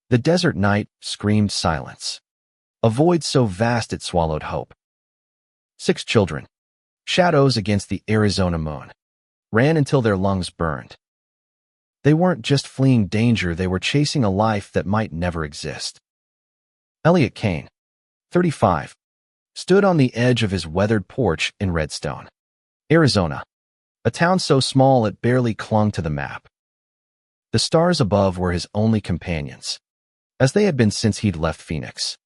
The desert night screamed silence. A void so vast it swallowed hope. 6 children, shadows against the Arizona moon, ran until their lungs burned. They weren't just fleeing danger, they were chasing a life that might never exist. Elliot Kane, 35, stood on the edge of his weathered porch in Redstone, Arizona, a town so small it barely clung to the map. The stars above were his only companions, as they had been since he'd left Phoenix,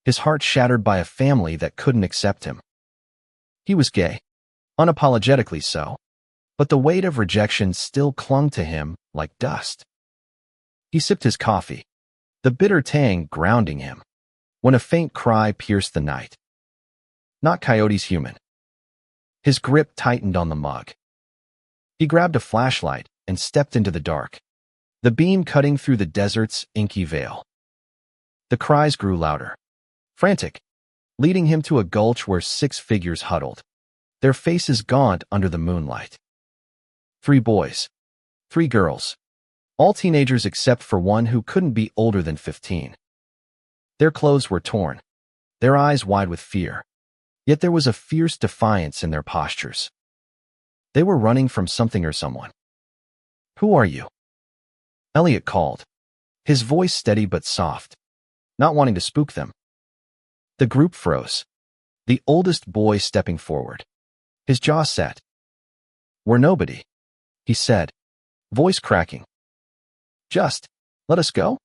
his heart shattered by a family that couldn't accept him. He was gay, unapologetically so, but the weight of rejection still clung to him like dust. He sipped his coffee, the bitter tang grounding him, when a faint cry pierced the night. Not Coyote's human. His grip tightened on the mug. He grabbed a flashlight and stepped into the dark, the beam cutting through the desert's inky veil. The cries grew louder, frantic, leading him to a gulch where 6 figures huddled, their faces gaunt under the moonlight. 3 boys, 3 girls, all teenagers except for one who couldn't be older than 15. Their clothes were torn, their eyes wide with fear, yet there was a fierce defiance in their postures. They were running from something or someone. "Who are you?" Elliot called, his voice steady but soft, not wanting to spook them. The group froze, the oldest boy stepping forward, his jaw set. "We're nobody," he said, voice cracking. "Just let us go?"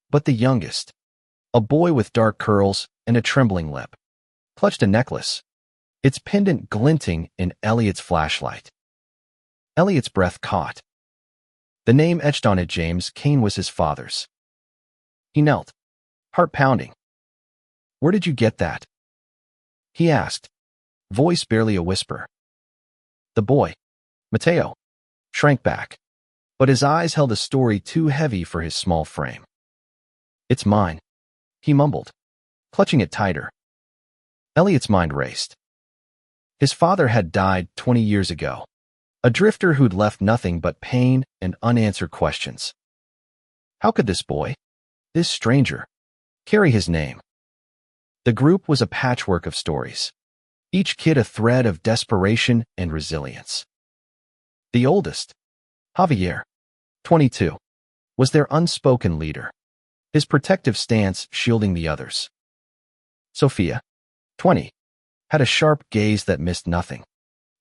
But the youngest, a boy with dark curls and a trembling lip, clutched a necklace, its pendant glinting in Elliot's flashlight. Elliot's breath caught. The name etched on it, James Kane, was his father's. He knelt, heart pounding. "Where did you get that?" he asked, voice barely a whisper. The boy, Mateo, shrank back, but his eyes held a story too heavy for his small frame. "It's mine," he mumbled, clutching it tighter. Elliot's mind raced. His father had died 20 years ago, a drifter who'd left nothing but pain and unanswered questions. How could this boy, this stranger, carry his name? The group was a patchwork of stories, each kid a thread of desperation and resilience. The oldest, Javier, 22, was their unspoken leader, his protective stance shielding the others. Sophia, 20, had a sharp gaze that missed nothing,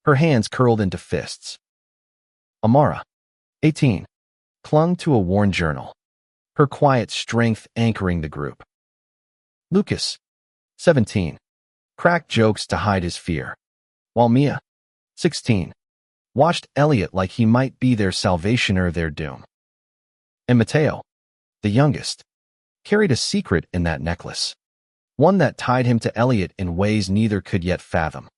her hands curled into fists. Amara, 18, clung to a worn journal, her quiet strength anchoring the group. Lucas, 17, cracked jokes to hide his fear, while Mia, 16, watched Elliot like he might be their salvation or their doom. And Mateo, the youngest, carried a secret in that necklace, one that tied him to Elliot in ways neither could yet fathom.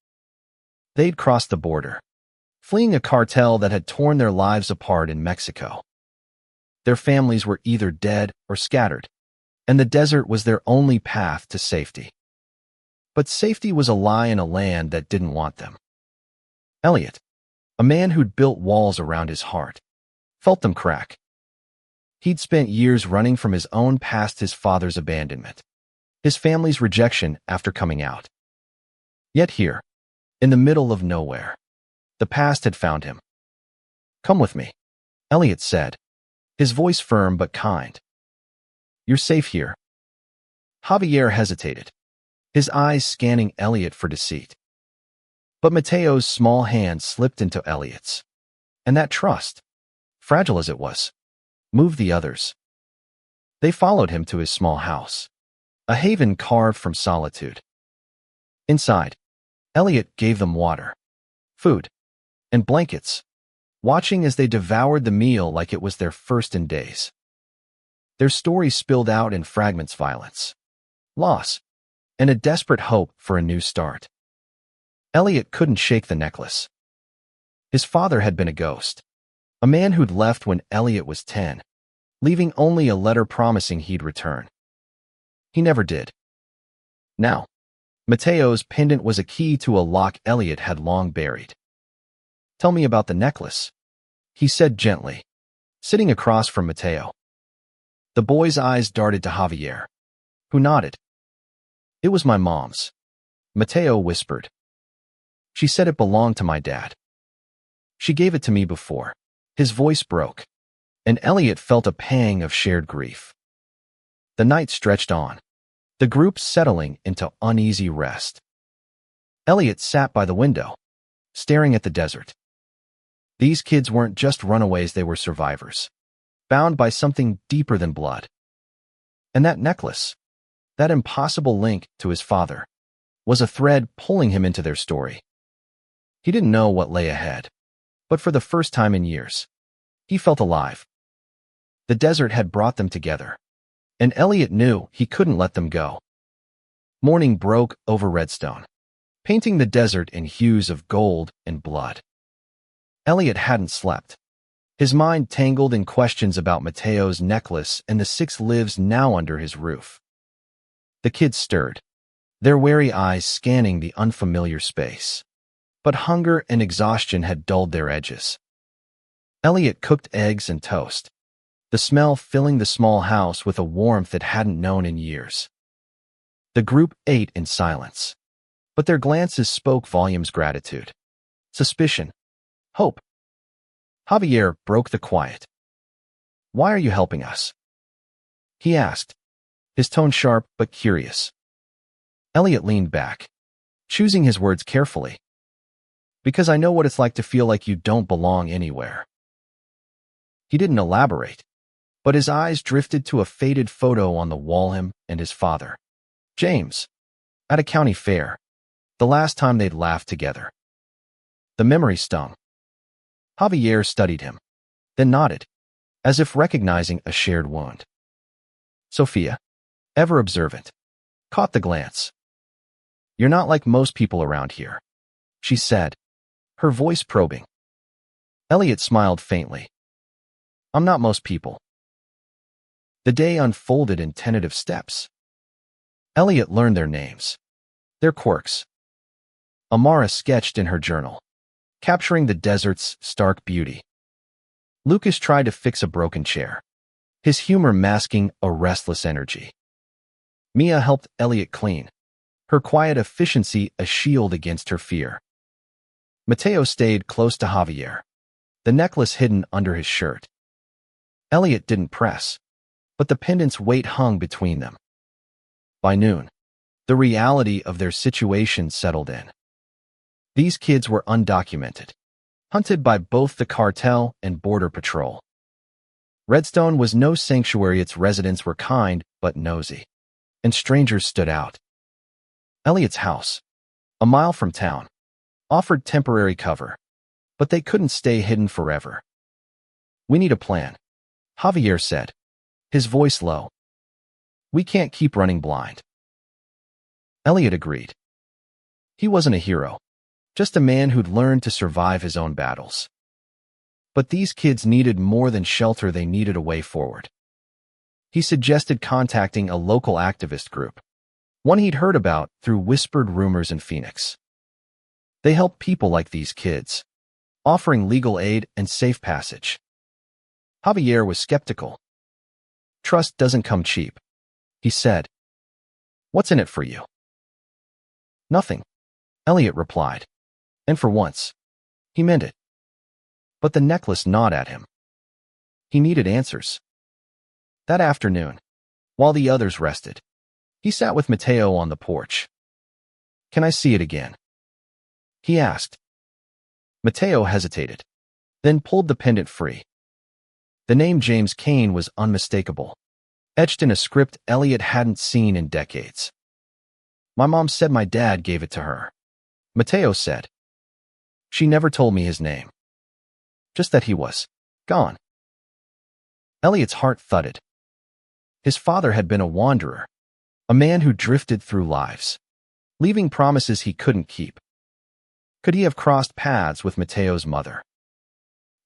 They'd crossed the border, fleeing a cartel that had torn their lives apart in Mexico. Their families were either dead or scattered, and the desert was their only path to safety. But safety was a lie in a land that didn't want them. Elliot, a man who'd built walls around his heart, felt them crack. He'd spent years running from his own past, his father's abandonment, his family's rejection after coming out. Yet here, in the middle of nowhere, the past had found him. "Come with me," Elliot said, his voice firm but kind. "You're safe here." Javier hesitated, his eyes scanning Elliot for deceit. But Mateo's small hand slipped into Elliot's, and that trust, fragile as it was, moved the others. They followed him to his small house, a haven carved from solitude. Inside, Elliot gave them water, food, and blankets, watching as they devoured the meal like it was their first in days. Their stories spilled out in fragments: violence, loss, and a desperate hope for a new start. Elliot couldn't shake the necklace. His father had been a ghost, a man who'd left when Elliot was 10, leaving only a letter promising he'd return. He never did. Now, Mateo's pendant was a key to a lock Elliot had long buried. "Tell me about the necklace," he said gently, sitting across from Mateo. The boy's eyes darted to Javier, who nodded. It was my mom's, Mateo whispered. She said it belonged to my dad. She gave it to me before. His voice broke, and Elliot felt a pang of shared grief. The night stretched on, the group settling into uneasy rest. Elliot sat by the window, staring at the desert. These kids weren't just runaways, they were survivors, bound by something deeper than blood. And that necklace, that impossible link to his father, was a thread pulling him into their story. He didn't know what lay ahead, but for the first time in years, he felt alive. The desert had brought them together, and Elliot knew he couldn't let them go. Morning broke over Redstone, painting the desert in hues of gold and blood. Elliot hadn't slept, his mind tangled in questions about Mateo's necklace and the 6 lives now under his roof. The kids stirred, their wary eyes scanning the unfamiliar space. But hunger and exhaustion had dulled their edges. Elliot cooked eggs and toast, the smell filling the small house with a warmth it hadn't known in years. The group ate in silence, but their glances spoke volumes: gratitude, suspicion, hope. Javier broke the quiet. Why are you helping us? He asked, his tone sharp but curious. Elliot leaned back, choosing his words carefully. Because I know what it's like to feel like you don't belong anywhere. He didn't elaborate, but his eyes drifted to a faded photo on the wall, him and his father, James, at a county fair, the last time they'd laughed together. The memory stung. Javier studied him, then nodded, as if recognizing a shared wound. Sophia, ever observant, caught the glance. You're not like most people around here, she said, her voice probing. Elliot smiled faintly. I'm not most people. The day unfolded in tentative steps. Elliot learned their names, their quirks. Amara sketched in her journal, capturing the desert's stark beauty. Lucas tried to fix a broken chair, his humor masking a restless energy. Mia helped Elliot clean, her quiet efficiency a shield against her fear. Mateo stayed close to Javier, the necklace hidden under his shirt. Elliot didn't press, but the pendant's weight hung between them. By noon, the reality of their situation settled in. These kids were undocumented, hunted by both the cartel and border patrol. Redstone was no sanctuary, its residents were kind but nosy, and strangers stood out. Elliot's house, a mile from town, offered temporary cover, but they couldn't stay hidden forever. We need a plan, Javier said, his voice low. We can't keep running blind. Elliot agreed. He wasn't a hero, just a man who'd learned to survive his own battles. But these kids needed more than shelter, they needed a way forward. He suggested contacting a local activist group, one he'd heard about through whispered rumors in Phoenix. They help people like these kids, offering legal aid and safe passage. Javier was skeptical. Trust doesn't come cheap, he said. What's in it for you? Nothing, Elliot replied. And for once, he meant it. But the necklace gnawed at him. He needed answers. That afternoon, while the others rested, he sat with Mateo on the porch. Can I see it again? He asked. Mateo hesitated, then pulled the pendant free. The name James Kane was unmistakable, etched in a script Elliot hadn't seen in decades. My mom said my dad gave it to her, Mateo said. She never told me his name, just that he was gone. Elliot's heart thudded. His father had been a wanderer, a man who drifted through lives, leaving promises he couldn't keep. Could he have crossed paths with Mateo's mother?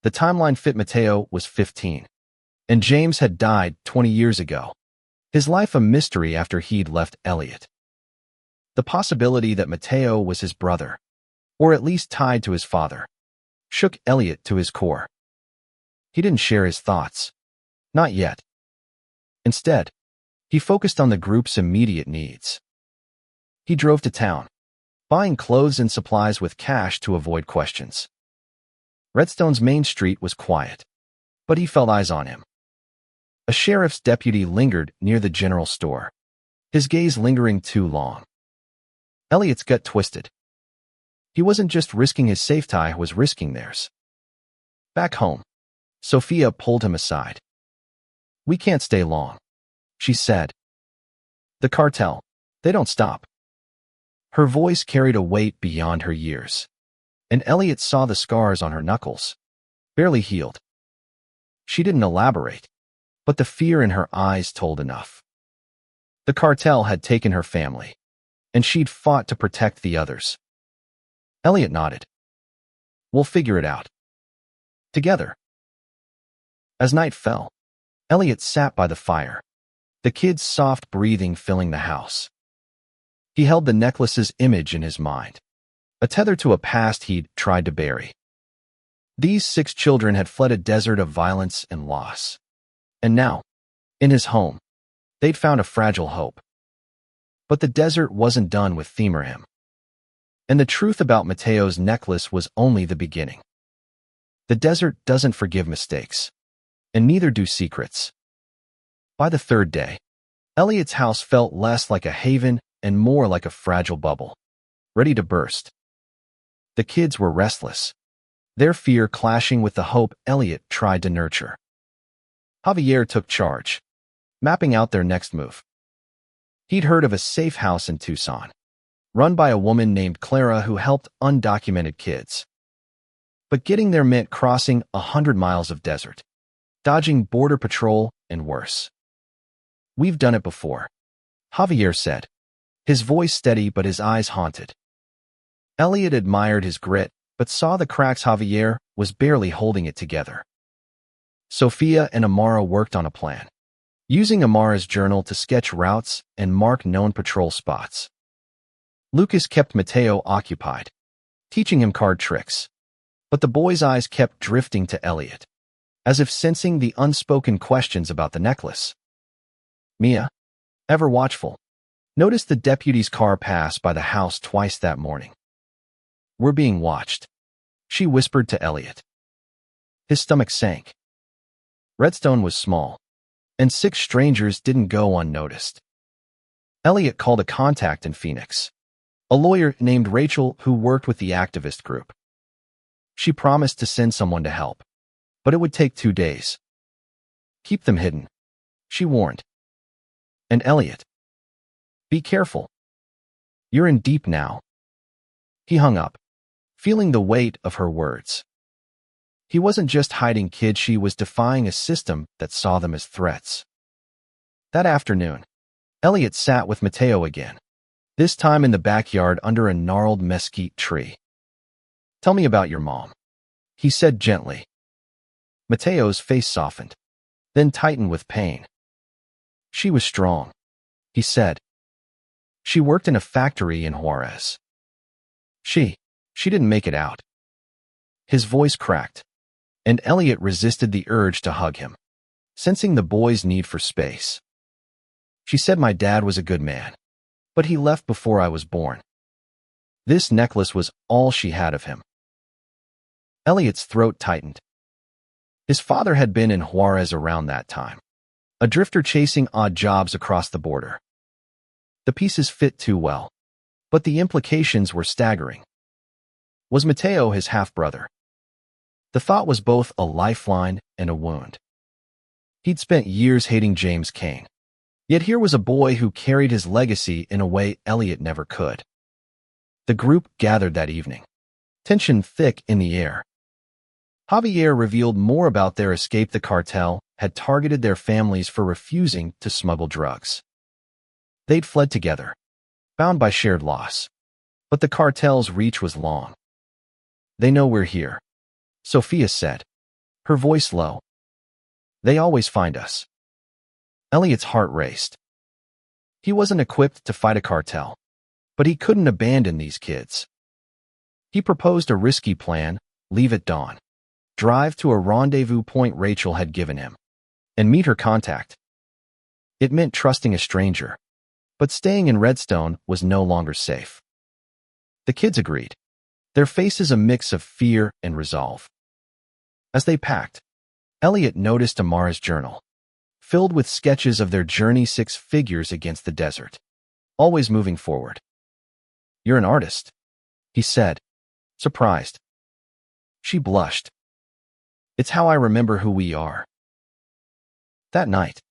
The timeline fit. Mateo was 15, and James had died 20 years ago, his life a mystery after he'd left Elliot. The possibility that Mateo was his brother, or at least tied to his father, shook Elliot to his core. He didn't share his thoughts. Not yet. Instead, he focused on the group's immediate needs. He drove to town, buying clothes and supplies with cash to avoid questions. Redstone's main street was quiet, but he felt eyes on him. A sheriff's deputy lingered near the general store, his gaze lingering too long. Elliot's gut twisted. He wasn't just risking his safety, he was risking theirs. Back home, Sophia pulled him aside. "We can't stay long," she said. "The cartel, they don't stop." Her voice carried a weight beyond her years, and Elliot saw the scars on her knuckles, barely healed. She didn't elaborate, but the fear in her eyes told enough. The cartel had taken her family, and she'd fought to protect the others. Elliot nodded. "We'll figure it out. Together." As night fell, Elliot sat by the fire, the kids' soft breathing filling the house. He held the necklace's image in his mind, a tether to a past he'd tried to bury. These 6 children had fled a desert of violence and loss. And now, in his home, they'd found a fragile hope. But the desert wasn't done with Themerham. And the truth about Mateo's necklace was only the beginning. The desert doesn't forgive mistakes, and neither do secrets. By the 3rd day, Elliot's house felt less like a haven and more like a fragile bubble, ready to burst. The kids were restless, their fear clashing with the hope Elliot tried to nurture. Javier took charge, mapping out their next move. He'd heard of a safe house in Tucson, run by a woman named Clara who helped undocumented kids. But getting there meant crossing 100 miles of desert, dodging border patrol, and worse. "We've done it before," Javier said, his voice steady but his eyes haunted. Elliot admired his grit, but saw the cracks. Javier was barely holding it together. Sophia and Amara worked on a plan, using Amara's journal to sketch routes and mark known patrol spots. Lucas kept Mateo occupied, teaching him card tricks, but the boy's eyes kept drifting to Elliot, as if sensing the unspoken questions about the necklace. Mia, ever watchful, noticed the deputy's car pass by the house twice that morning. "We're being watched," she whispered to Elliot. His stomach sank. Redstone was small, and 6 strangers didn't go unnoticed. Elliot called a contact in Phoenix, a lawyer named Rachel who worked with the activist group. She promised to send someone to help, but it would take 2 days. "Keep them hidden," she warned. And Elliot, "Be careful. You're in deep now." He hung up, feeling the weight of her words. He wasn't just hiding kids, she was defying a system that saw them as threats. That afternoon, Elliot sat with Mateo again, this time in the backyard under a gnarled mesquite tree. "Tell me about your mom," he said gently. Mateo's face softened, then tightened with pain. "She was strong," he said. "She worked in a factory in Juarez. She didn't make it out." His voice cracked, and Elliot resisted the urge to hug him, sensing the boy's need for space. "She said my dad was a good man, but he left before I was born." This necklace was all she had of him. Elliot's throat tightened. His father had been in Juarez around that time, a drifter chasing odd jobs across the border. The pieces fit too well, but the implications were staggering. Was Mateo his half-brother? The thought was both a lifeline and a wound. He'd spent years hating James Kane, yet here was a boy who carried his legacy in a way Elliot never could. The group gathered that evening, tension thick in the air. Javier revealed more about their escape. The cartel had targeted their families for refusing to smuggle drugs. They'd fled together, bound by shared loss, but the cartel's reach was long. "They know we're here," Sophia said, her voice low. "They always find us." Elliot's heart raced. He wasn't equipped to fight a cartel, but he couldn't abandon these kids. He proposed a risky plan: leave at dawn, drive to a rendezvous point Rachel had given him, and meet her contact. It meant trusting a stranger, but staying in Redstone was no longer safe. The kids agreed, their faces a mix of fear and resolve. As they packed, Elliot noticed Amara's journal, filled with sketches of their journey, 6 figures against the desert, always moving forward. "You're an artist," he said, surprised. She blushed. "It's how I remember who we are." That night,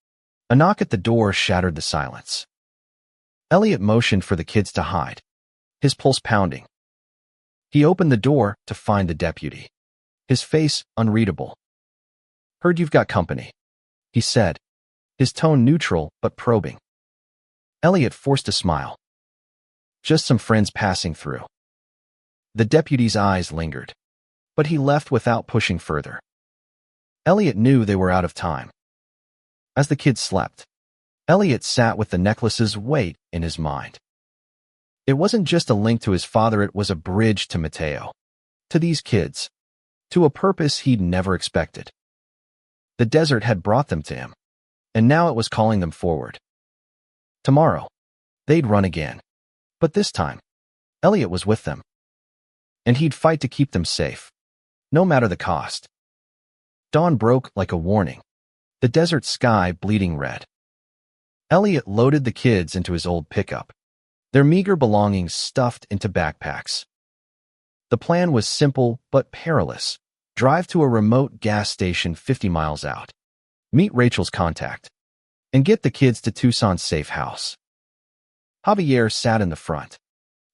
a knock at the door shattered the silence. Elliot motioned for the kids to hide, his pulse pounding. He opened the door to find the deputy, his face unreadable. "Heard you've got company," he said, his tone neutral but probing. Elliot forced a smile. "Just some friends passing through." The deputy's eyes lingered, but he left without pushing further. Elliot knew they were out of time. As the kids slept, Elliot sat with the necklace's weight in his mind. It wasn't just a link to his father, it was a bridge to Mateo, to these kids, to a purpose he'd never expected. The desert had brought them to him, and now it was calling them forward. Tomorrow, they'd run again, but this time, Elliot was with them. And he'd fight to keep them safe, no matter the cost. Dawn broke like a warning, the desert sky bleeding red. Elliot loaded the kids into his old pickup, their meager belongings stuffed into backpacks. The plan was simple but perilous. Drive to a remote gas station 50 miles out, meet Rachel's contact, and get the kids to Tucson's safe house. Javier sat in the front,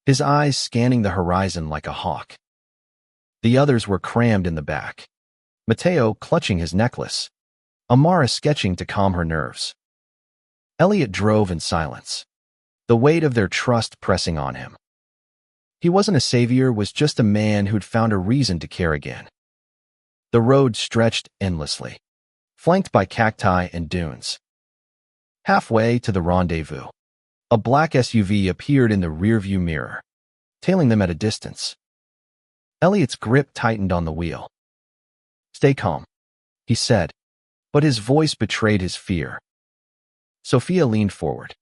his eyes scanning the horizon like a hawk. The others were crammed in the back, Mateo clutching his necklace, Amara sketching to calm her nerves. Elliot drove in silence, the weight of their trust pressing on him. He wasn't a savior, was just a man who'd found a reason to care again. The road stretched endlessly, flanked by cacti and dunes. Halfway to the rendezvous, a black SUV appeared in the rearview mirror, tailing them at a distance. Elliot's grip tightened on the wheel. "Stay calm," he said, but his voice betrayed his fear. Sophia leaned forward,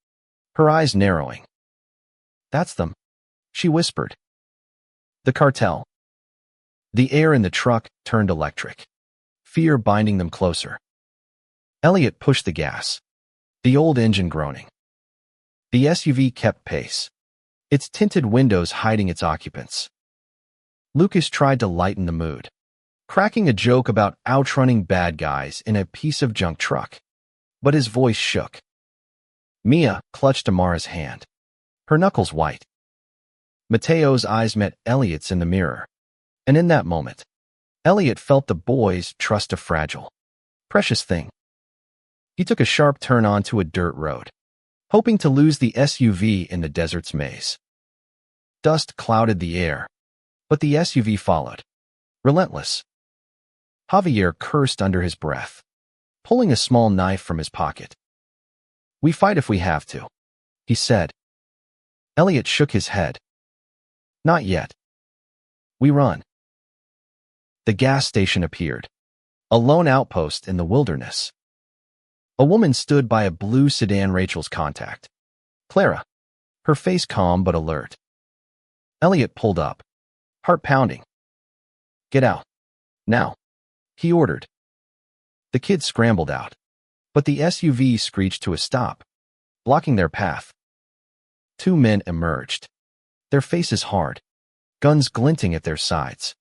her eyes narrowing. "That's them," she whispered. "The cartel." The air in the truck turned electric, fear binding them closer. Elliot pushed the gas, the old engine groaning. The SUV kept pace, its tinted windows hiding its occupants. Lucas tried to lighten the mood, cracking a joke about outrunning bad guys in a piece of junk truck, but his voice shook. Mia clutched Amara's hand, her knuckles white. Mateo's eyes met Elliot's in the mirror, and in that moment, Elliot felt the boy's trust a fragile, precious thing. He took a sharp turn onto a dirt road, hoping to lose the SUV in the desert's maze. Dust clouded the air, but the SUV followed, relentless. Javier cursed under his breath, pulling a small knife from his pocket. "We fight if we have to," he said. Elliot shook his head. "Not yet. We run." The gas station appeared, a lone outpost in the wilderness. A woman stood by a blue sedan, Rachel's contact, Clara, her face calm but alert. Elliot pulled up, heart pounding. "Get out. Now," he ordered. The kids scrambled out, but the SUV screeched to a stop, blocking their path. 2 men emerged, their faces hard, guns glinting at their sides.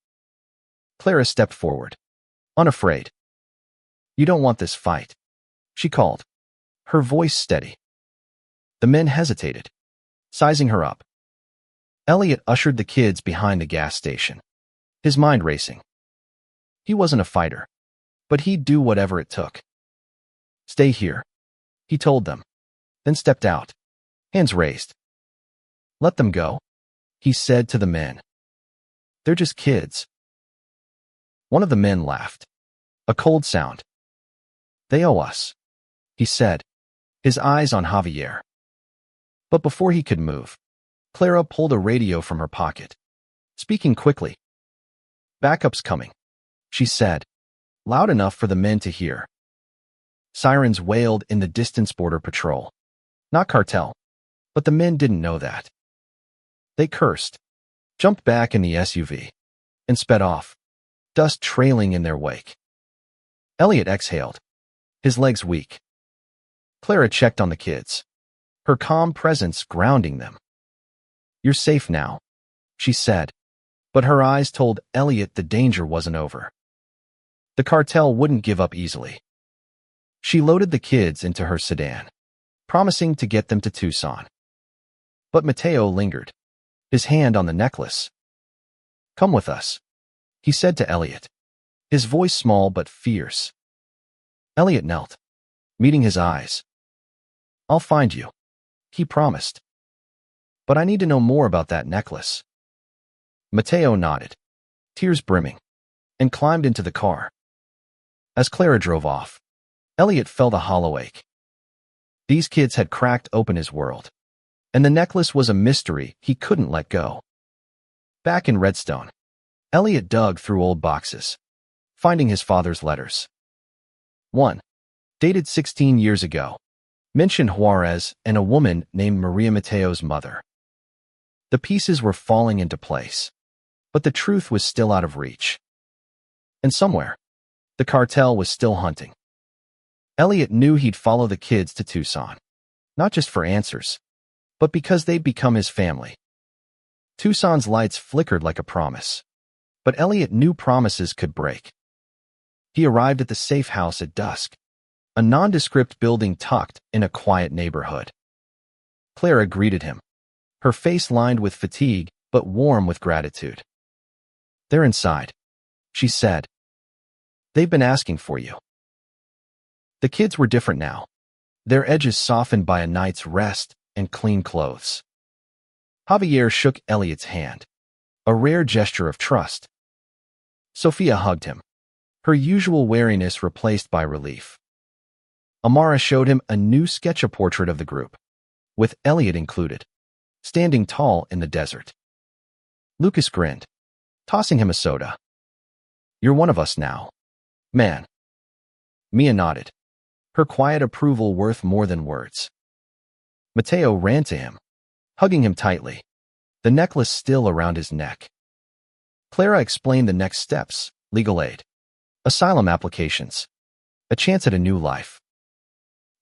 Clara stepped forward, unafraid. "You don't want this fight," she called, her voice steady. The men hesitated, sizing her up. Elliot ushered the kids behind the gas station, his mind racing. He wasn't a fighter, but he'd do whatever it took. "Stay here," he told them, then stepped out, hands raised. "Let them go," he said to the men. "They're just kids." One of the men laughed, a cold sound. "They owe us," he said, his eyes on Javier. But before he could move, Clara pulled a radio from her pocket, speaking quickly. "Backup's coming," she said, loud enough for the men to hear. Sirens wailed in the distance border patrol. Not cartel. But the men didn't know that. They cursed, jumped back in the SUV, and sped off, dust trailing in their wake. Elliot exhaled, his legs weak. Clara checked on the kids, her calm presence grounding them. "You're safe now," she said, but her eyes told Elliot the danger wasn't over. The cartel wouldn't give up easily. She loaded the kids into her sedan, promising to get them to Tucson. But Mateo lingered, his hand on the necklace. "Come with us," he said to Elliot, his voice small but fierce. Elliot knelt, meeting his eyes. "I'll find you," he promised. "But I need to know more about that necklace." Mateo nodded, tears brimming, and climbed into the car. As Clara drove off, Elliot felt a hollow ache. These kids had cracked open his world, and the necklace was a mystery he couldn't let go. Back in Redstone, Elliot dug through old boxes, finding his father's letters. One, dated 16 years ago, mentioned Juarez and a woman named Maria Mateo's mother. The pieces were falling into place, but the truth was still out of reach. And somewhere, the cartel was still hunting. Elliot knew he'd follow the kids to Tucson, not just for answers, but because they'd become his family. Tucson's lights flickered like a promise, but Elliot knew promises could break. He arrived at the safe house at dusk, a nondescript building tucked in a quiet neighborhood. Clara greeted him, her face lined with fatigue but warm with gratitude. "They're inside," she said. "They've been asking for you." The kids were different now, their edges softened by a night's rest and clean clothes. Javier shook Elliot's hand, a rare gesture of trust. Sophia hugged him, her usual wariness replaced by relief. Amara showed him a new sketch portrait of the group, with Elliot included, standing tall in the desert. Lucas grinned, tossing him a soda. "You're one of us now, man." Mia nodded, her quiet approval worth more than words. Mateo ran to him, hugging him tightly, the necklace still around his neck. Clara explained the next steps: legal aid, asylum applications, a chance at a new life.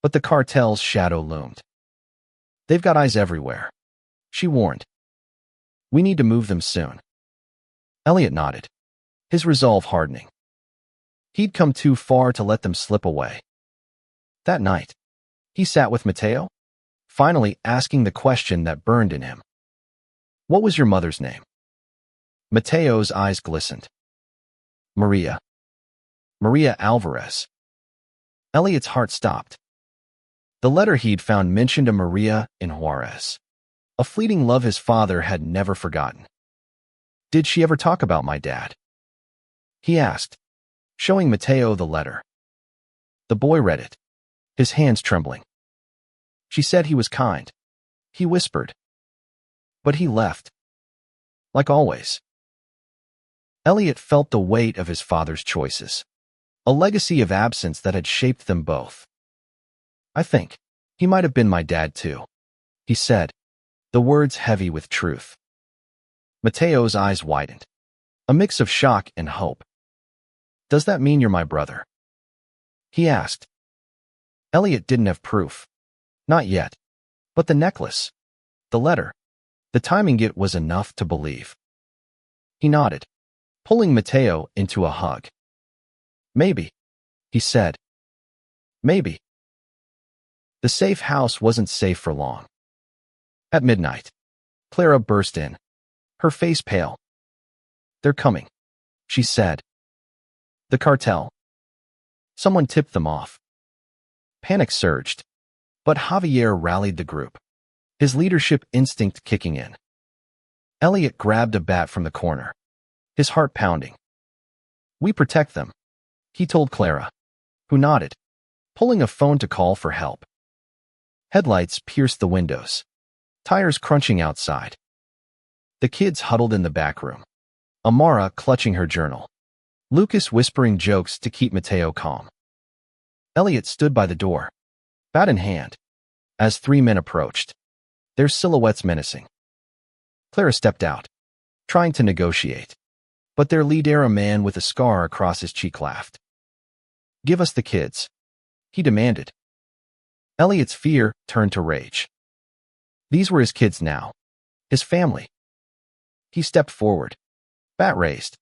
But the cartel's shadow loomed. "They've got eyes everywhere," she warned. "We need to move them soon." Elliot nodded, his resolve hardening. He'd come too far to let them slip away. That night, he sat with Mateo, finally asking the question that burned in him. "What was your mother's name?" Mateo's eyes glistened. "Maria. Maria Alvarez." Elliot's heart stopped. The letter he'd found mentioned a Maria in Juarez, a fleeting love his father had never forgotten. "Did she ever talk about my dad?" he asked, showing Mateo the letter. The boy read it, his hands trembling. "She said he was kind," he whispered. "But he left. Like always." Elliot felt the weight of his father's choices, a legacy of absence that had shaped them both. "I think he might have been my dad too," he said, the words heavy with truth. Mateo's eyes widened, a mix of shock and hope. "Does that mean you're my brother?" he asked. Elliot didn't have proof. Not yet. But the necklace, the letter, the timing, it was enough to believe. He nodded, pulling Mateo into a hug. "Maybe," he said. "Maybe." The safe house wasn't safe for long. At midnight, Clara burst in, her face pale. "They're coming," she said. "The cartel. Someone tipped them off." Panic surged, but Javier rallied the group, his leadership instinct kicking in. Elliot grabbed a bat from the corner, his heart pounding. "We protect them," he told Clara, who nodded, pulling a phone to call for help. Headlights pierced the windows, tires crunching outside. The kids huddled in the back room, Amara clutching her journal, Lucas whispering jokes to keep Mateo calm. Elliot stood by the door, bat in hand, as three men approached, their silhouettes menacing. Clara stepped out, trying to negotiate, but their leader, a man with a scar across his cheek, laughed. "Give us the kids," he demanded. Elliot's fear turned to rage. These were his kids now, his family. He stepped forward, bat raised.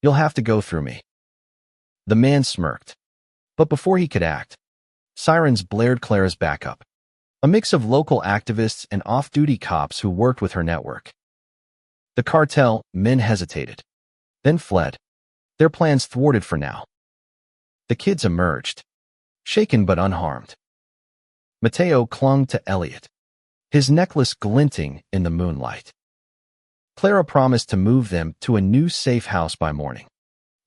"You'll have to go through me." The man smirked, but before he could act, sirens blared Clara's backup, a mix of local activists and off-duty cops who worked with her network. The cartel men hesitated, then fled, their plans thwarted for now. The kids emerged, shaken but unharmed. Mateo clung to Elliot, his necklace glinting in the moonlight. Clara promised to move them to a new safe house by morning,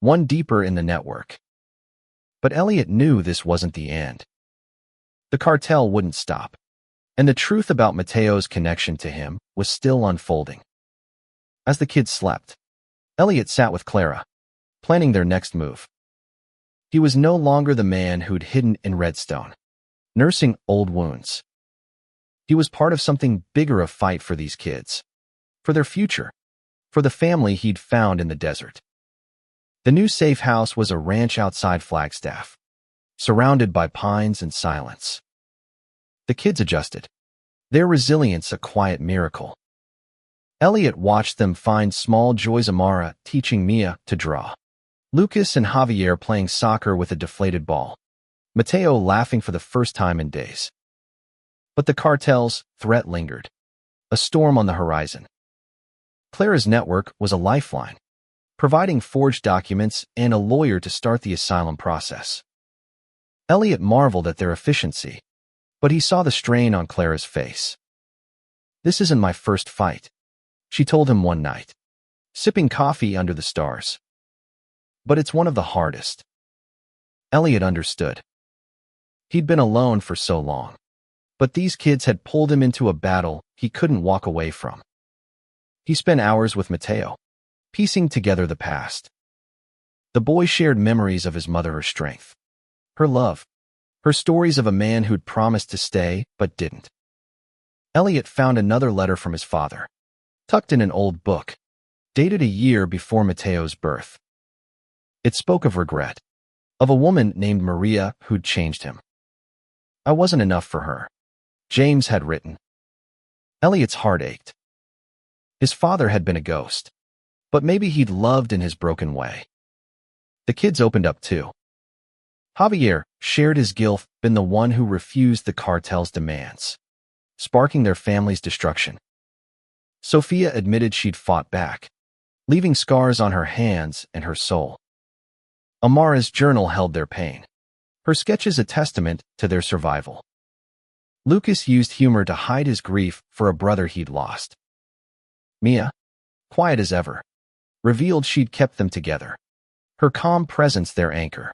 one deeper in the network. But Elliot knew this wasn't the end. The cartel wouldn't stop, and the truth about Mateo's connection to him was still unfolding. As the kids slept, Elliot sat with Clara, planning their next move. He was no longer the man who'd hidden in Redstone, nursing old wounds. He was part of something bigger, a fight for these kids, for their future, for the family he'd found in the desert. The new safe house was a ranch outside Flagstaff, surrounded by pines and silence. The kids adjusted, their resilience a quiet miracle. Elliot watched them find small joys: Amara teaching Mia to draw, Lucas and Javier playing soccer with a deflated ball, Mateo laughing for the first time in days. But the cartel's threat lingered, a storm on the horizon. Clara's network was a lifeline, providing forged documents and a lawyer to start the asylum process. Elliot marveled at their efficiency, but he saw the strain on Clara's face. "This isn't my first fight," she told him one night, sipping coffee under the stars. "But it's one of the hardest." Elliot understood. He'd been alone for so long, but these kids had pulled him into a battle he couldn't walk away from. He spent hours with Mateo, piecing together the past. The boy shared memories of his mother, her strength, her love, her stories of a man who'd promised to stay but didn't. Elliot found another letter from his father, tucked in an old book, dated a year before Mateo's birth. It spoke of regret, of a woman named Maria who'd changed him. "I wasn't enough for her," James had written. Elliot's heart ached. His father had been a ghost, but maybe he'd loved in his broken way. The kids opened up too. Javier shared his guilt, been the one who refused the cartel's demands, sparking their family's destruction. Sophia admitted she'd fought back, leaving scars on her hands and her soul. Amara's journal held their pain, her sketches a testament to their survival. Lucas used humor to hide his grief for a brother he'd lost. Mia, quiet as ever, revealed she'd kept them together, her calm presence their anchor.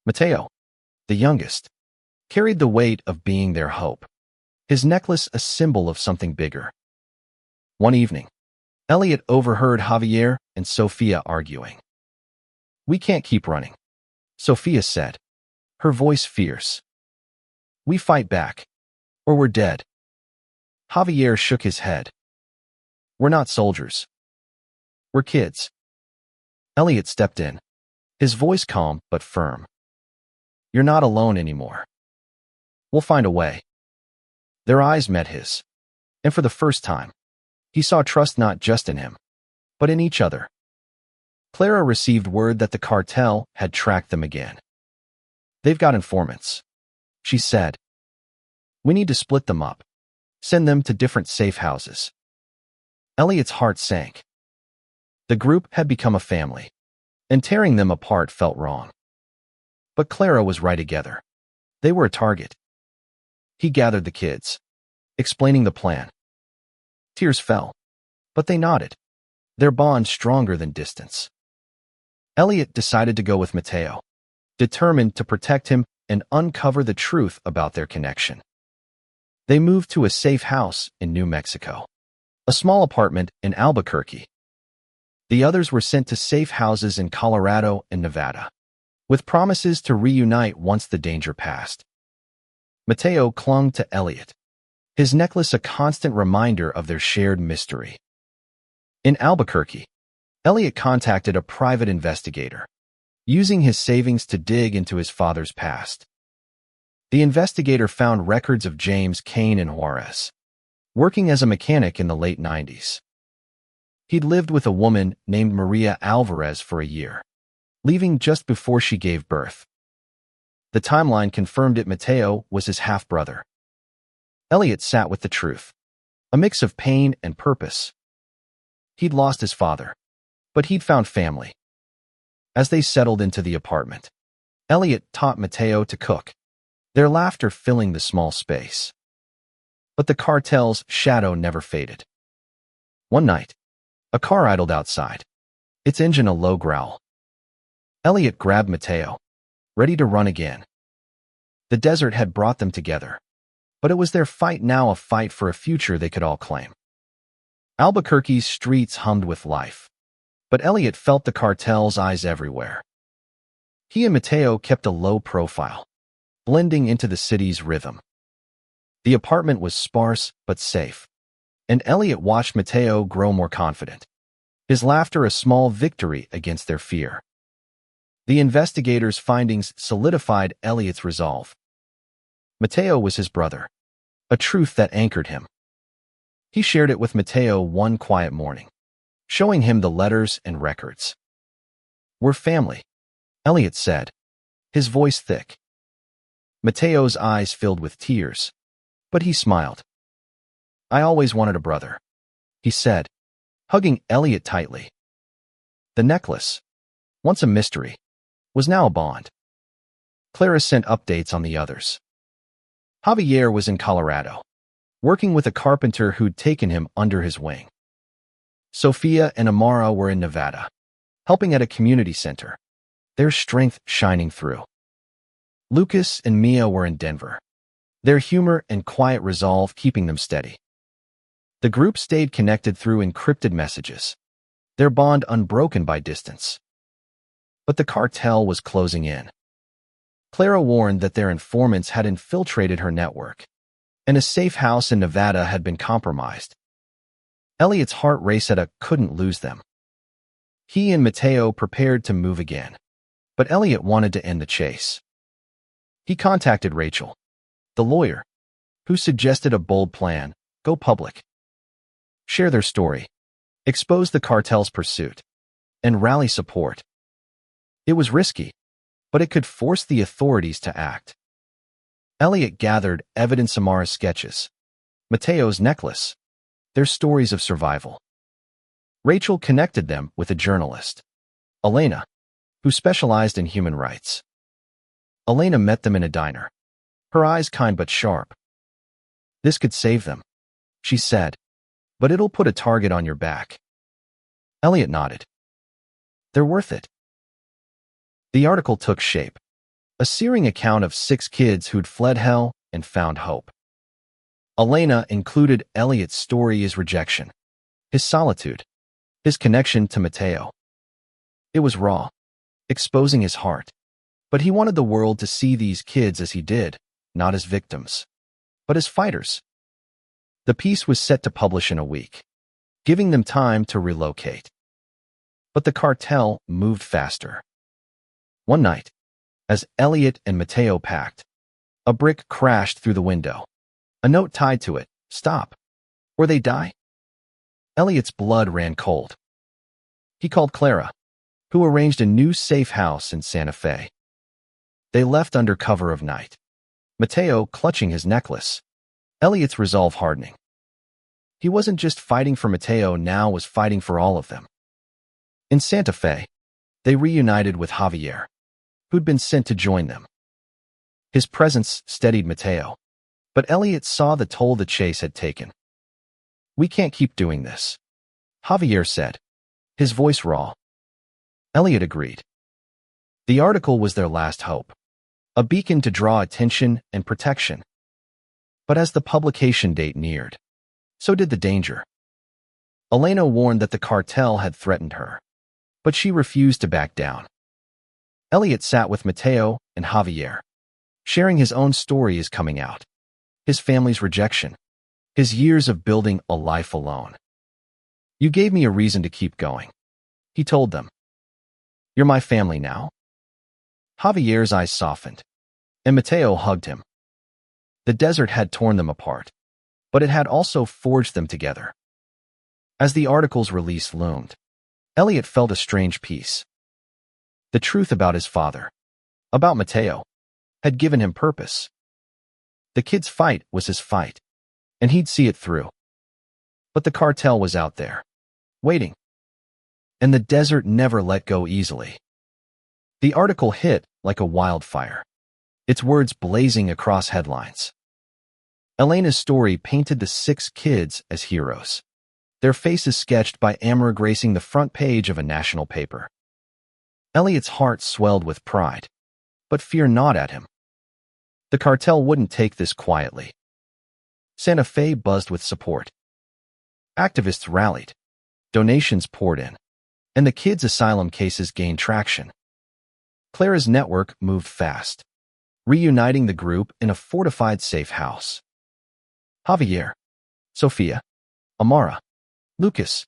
Mateo, the youngest, carried the weight of being their hope, his necklace a symbol of something bigger. One evening, Elliot overheard Javier and Sophia arguing. "We can't keep running," Sophia said, her voice fierce. "We fight back, or we're dead." Javier shook his head. "We're not soldiers. We're kids." Elliot stepped in, his voice calm but firm. "You're not alone anymore. We'll find a way." Their eyes met his, and for the first time, he saw trust not just in him, but in each other. Clara received word that the cartel had tracked them again. "They've got informants," she said. "We need to split them up, send them to different safe houses." Elliot's heart sank. The group had become a family, and tearing them apart felt wrong. But Clara was right together. They were a target. He gathered the kids, explaining the plan. Tears fell, but they nodded, their bond stronger than distance. Elliot decided to go with Mateo, determined to protect him and uncover the truth about their connection. They moved to a safe house in New Mexico, a small apartment in Albuquerque. The others were sent to safe houses in Colorado and Nevada, with promises to reunite once the danger passed. Mateo clung to Elliot, his necklace a constant reminder of their shared mystery. In Albuquerque, Elliot contacted a private investigator, using his savings to dig into his father's past. The investigator found records of James Cain in Juarez, working as a mechanic in the late 90s. He'd lived with a woman named Maria Alvarez for a year, leaving just before she gave birth. The timeline confirmed it. Mateo was his half-brother. Elliot sat with the truth, a mix of pain and purpose. He'd lost his father, but he'd found family. As they settled into the apartment, Elliot taught Mateo to cook, their laughter filling the small space. But the cartel's shadow never faded. One night, a car idled outside, its engine a low growl. Elliot grabbed Mateo, ready to run again. The desert had brought them together, but it was their fight now, a fight for a future they could all claim. Albuquerque's streets hummed with life, but Elliot felt the cartel's eyes everywhere. He and Mateo kept a low profile, blending into the city's rhythm. The apartment was sparse but safe, and Elliot watched Mateo grow more confident, his laughter a small victory against their fear. The investigators' findings solidified Elliot's resolve. Mateo was his brother, a truth that anchored him. He shared it with Mateo one quiet morning, showing him the letters and records. "We're family," Elliot said, his voice thick. Mateo's eyes filled with tears, but he smiled. "I always wanted a brother," he said, hugging Elliot tightly. The necklace, once a mystery, was now a bond. Clara sent updates on the others. Javier was in Colorado, working with a carpenter who'd taken him under his wing. Sofia and Amara were in Nevada, helping at a community center, their strength shining through. Lucas and Mia were in Denver, their humor and quiet resolve keeping them steady. The group stayed connected through encrypted messages, their bond unbroken by distance. But the cartel was closing in. Clara warned that their informants had infiltrated her network, and a safe house in Nevada had been compromised. Elliot's heart raced at a couldn't lose them. He and Mateo prepared to move again, but Elliot wanted to end the chase. He contacted Rachel, the lawyer, who suggested a bold plan: go public. Share their story, expose the cartel's pursuit, and rally support. It was risky, but it could force the authorities to act. Elliot gathered evidence: Amara's sketches, Mateo's necklace, their stories of survival. Rachel connected them with a journalist, Elena, who specialized in human rights. Elena met them in a diner, her eyes kind but sharp. "This could save them," she said, "but it'll put a target on your back." Elliot nodded. "They're worth it." The article took shape, a searing account of 6 kids who'd fled hell and found hope. Elena included Elliot's story: his rejection, his solitude, his connection to Mateo. It was raw, exposing his heart, but he wanted the world to see these kids as he did, not as victims, but as fighters. The piece was set to publish in a week, giving them time to relocate. But the cartel moved faster. One night, as Elliot and Mateo packed, a brick crashed through the window. A note tied to it: "Stop, or they die." Elliot's blood ran cold. He called Clara, who arranged a new safe house in Santa Fe. They left under cover of night, Mateo clutching his necklace, Elliot's resolve hardening. He wasn't just fighting for Mateo, now was fighting for all of them. In Santa Fe, they reunited with Javier, who'd been sent to join them. His presence steadied Mateo, but Elliot saw the toll the chase had taken. "We can't keep doing this," Javier said, his voice raw. Elliot agreed. The article was their last hope, a beacon to draw attention and protection. But as the publication date neared, so did the danger. Elena warned that the cartel had threatened her, but she refused to back down. Elliot sat with Mateo and Javier. Sharing his own story is coming out. His family's rejection. His years of building a life alone. You gave me a reason to keep going, he told them. You're my family now. Javier's eyes softened, and Mateo hugged him. The desert had torn them apart, but it had also forged them together. As the article's release loomed, Elliot felt a strange peace. The truth about his father, about Mateo, had given him purpose. The kid's fight was his fight, and he'd see it through. But the cartel was out there, waiting. And the desert never let go easily. The article hit like a wildfire, its words blazing across headlines. Elena's story painted the 6 kids as heroes, their faces sketched by Amara gracing the front page of a national paper. Elliot's heart swelled with pride, but fear gnawed at him. The cartel wouldn't take this quietly. Santa Fe buzzed with support. Activists rallied, donations poured in, and the kids' asylum cases gained traction. Clara's network moved fast, reuniting the group in a fortified safe house. Javier, Sofia, Amara, Lucas,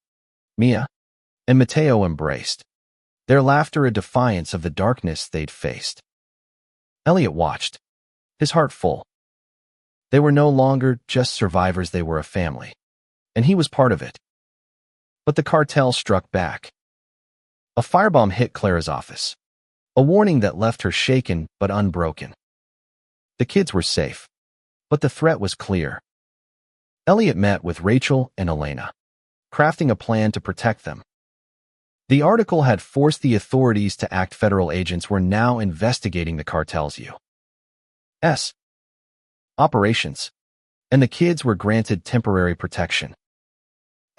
Mia, and Mateo embraced, their laughter a defiance of the darkness they'd faced. Elliot watched, his heart full. They were no longer just survivors, they were a family, and he was part of it. But the cartel struck back. A firebomb hit Clara's office, a warning that left her shaken but unbroken. The kids were safe, but the threat was clear. Elliot met with Rachel and Elena, crafting a plan to protect them. The article had forced the authorities to act. Federal agents were now investigating the cartel's U.S. operations, and the kids were granted temporary protection.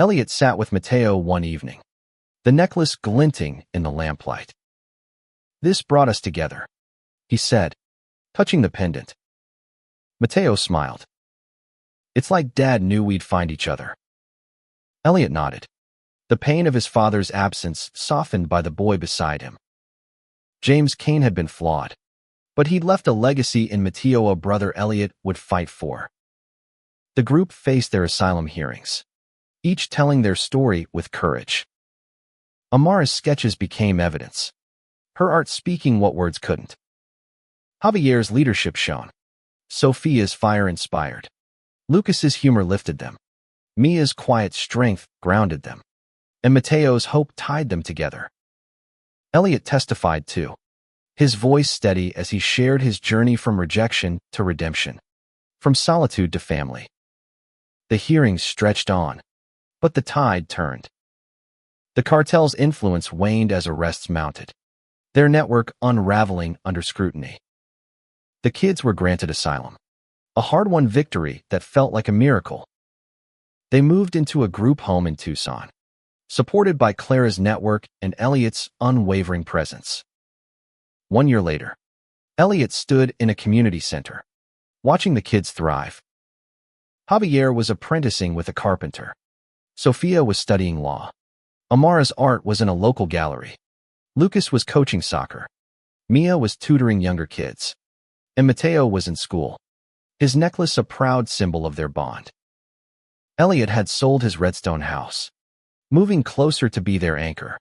Elliot sat with Mateo one evening, the necklace glinting in the lamplight. This brought us together, he said, touching the pendant. Mateo smiled. It's like Dad knew we'd find each other. Elliot nodded, the pain of his father's absence softened by the boy beside him. James Cain had been flawed, but he'd left a legacy in Mateo, a brother Elliot would fight for. The group faced their asylum hearings, each telling their story with courage. Amara's sketches became evidence, her art speaking what words couldn't. Javier's leadership shone. Sophia's fire inspired. Lucas's humor lifted them. Mia's quiet strength grounded them, and Mateo's hope tied them together. Elliot testified too, his voice steady as he shared his journey from rejection to redemption, from solitude to family. The hearings stretched on, but the tide turned. The cartel's influence waned as arrests mounted, their network unraveling under scrutiny. The kids were granted asylum, a hard-won victory that felt like a miracle. They moved into a group home in Tucson, supported by Clara's network and Elliot's unwavering presence. 1 year later, Elliot stood in a community center, watching the kids thrive. Javier was apprenticing with a carpenter. Sofia was studying law. Amara's art was in a local gallery. Lucas was coaching soccer. Mia was tutoring younger kids. And Mateo was in school, his necklace a proud symbol of their bond. Elliot had sold his redstone house, moving closer to be their anchor.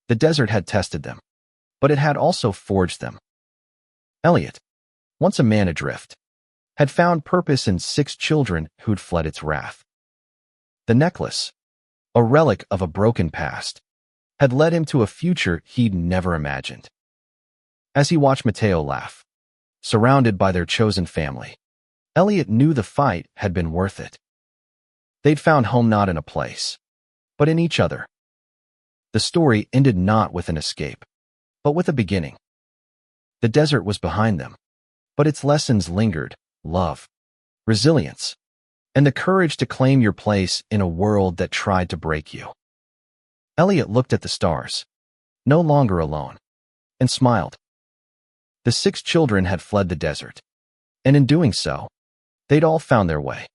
The desert had tested them, but it had also forged them. Elliot, once a man adrift, had found purpose in 6 children who'd fled its wrath. The necklace, a relic of a broken past, had led him to a future he'd never imagined. As he watched Mateo laugh, surrounded by their chosen family, Elliot knew the fight had been worth it. They'd found home not in a place, but in each other. The story ended not with an escape, but with a beginning. The desert was behind them, but its lessons lingered: love, resilience, and the courage to claim your place in a world that tried to break you. Elliot looked at the stars, no longer alone, and smiled. The 6 children had fled the desert, and in doing so, they'd all found their way.